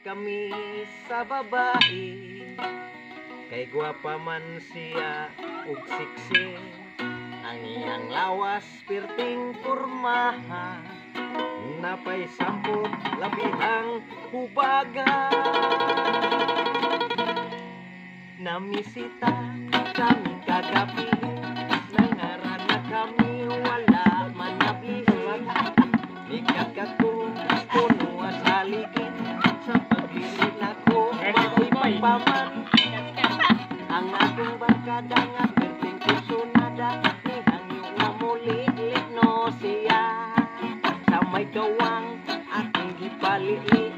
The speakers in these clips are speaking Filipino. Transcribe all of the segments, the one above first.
kami sa babae, kay gwapa man siya ug siksi. Ang iyang lawas perting pormaha, napay sampot labihang hubaga. Namisita kami kagabi, nangaran na kami wala man nabisi. Ikagkako puno asaligin, sa pagbili nako maipagpaman. Ang akong barkada nga perting kusunada, nihang yung namulit no siya. Sa may gawang aking gipalili,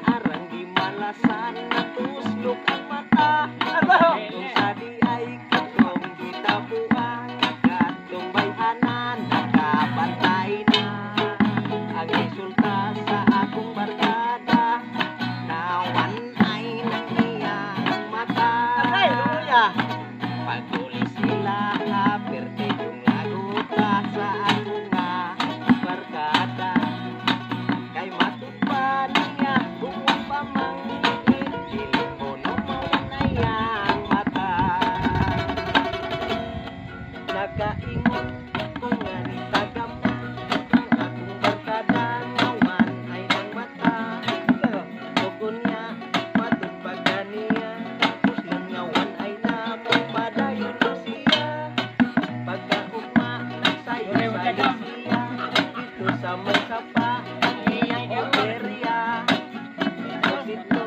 arang di malasan na tuslok ang mata. Kung sa di ay katong gitabuan, katong bayhanan nakabantay na. Ang resulta sa akong barkada, nawan ay nang iyang mata. Pagtulis sila perte yung laguta sa akong barkada. Kay matupa niya kung pa mang telepono mawan na iyang mata. Nakaingon kung nga ni tagaman, ang akong barkada nawan ay nang mata. Tugon niya matupag na niya, tapos lang nawan ay napapadayon na siya. Pagkaugma nagsayo-sayo siya, dito sa may sapa ang iyang operya. Dito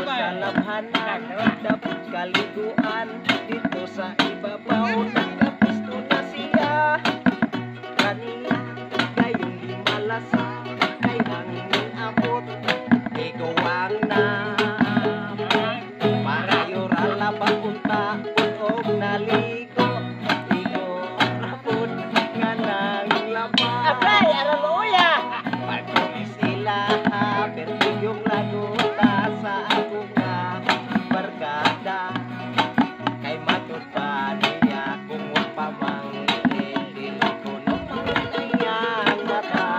sa labhanan, dapat kaliguan, dito sa ibabaw nagkapisto na siya. Kaniya gayong di malasa, kay hangin abot igawang na. Parayor alabang unta og naligo, igo rapod nga nang laba. Abay araluya pagtulis sila perti yung laguta sa akong barkada. Kay matud pa niya kung wa pa mang dili ko no iyang mata.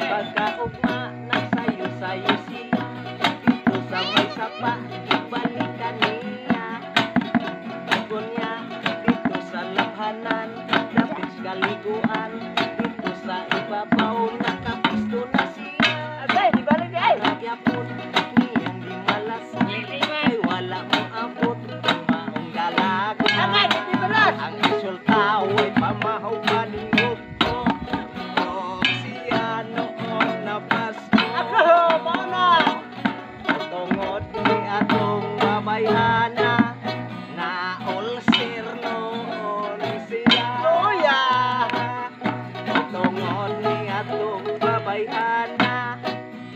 Pagkaugma nagsayo-sayo siya, dito sa may sapa ibalikan niya. Tugon niya dito sa labhanan, dapit kaliguan, dito sa ibabaw nakapisto na siya. Agay di balik di ay ragyapon niyang di malasa, ay wala mo abot maong galaga. Agay di balas ang resulta way pamahaw paningog ko. Siya noon napasko ako mo na tungod ni atong babayhana, na ulcer noon siya. Luya tungod ni atong babayhana,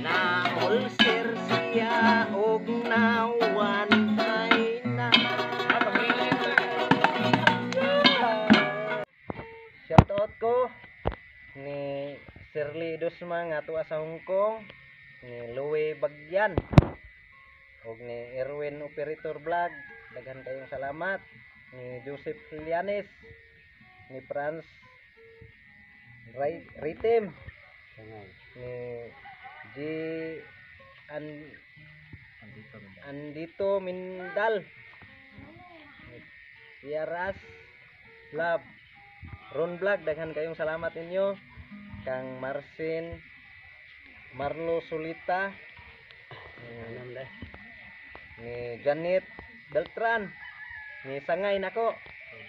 na ulcer siya og nawan ay na. Shoutout ko ni Shirley Dusma nga tuwa sa Hong Kong, ni Louie Bagyan ug ni Erwin Operator Vlog, daghan kayong salamat. Ni Joseph Lianes, ni Franz Ritem, ni G Andito Mindal, ni Piaras Love, Ron Vlog, daghan kayong salamat ninyo. Kang Marlo Solita, ni Janet Beltran, ni Sangay nako,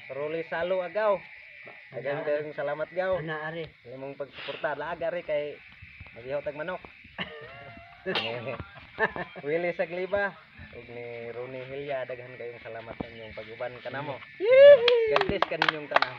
Roli Salo Agaw, daghan kayong salamat gaw. Ana ari imong pagsuporta laag ari kay magihaw tag manok. Willie Sagliba ug ni Ronnie Hilya, daghan kayong salamat sa inyong pag-uban kanamo. God bless kaninyong tanan.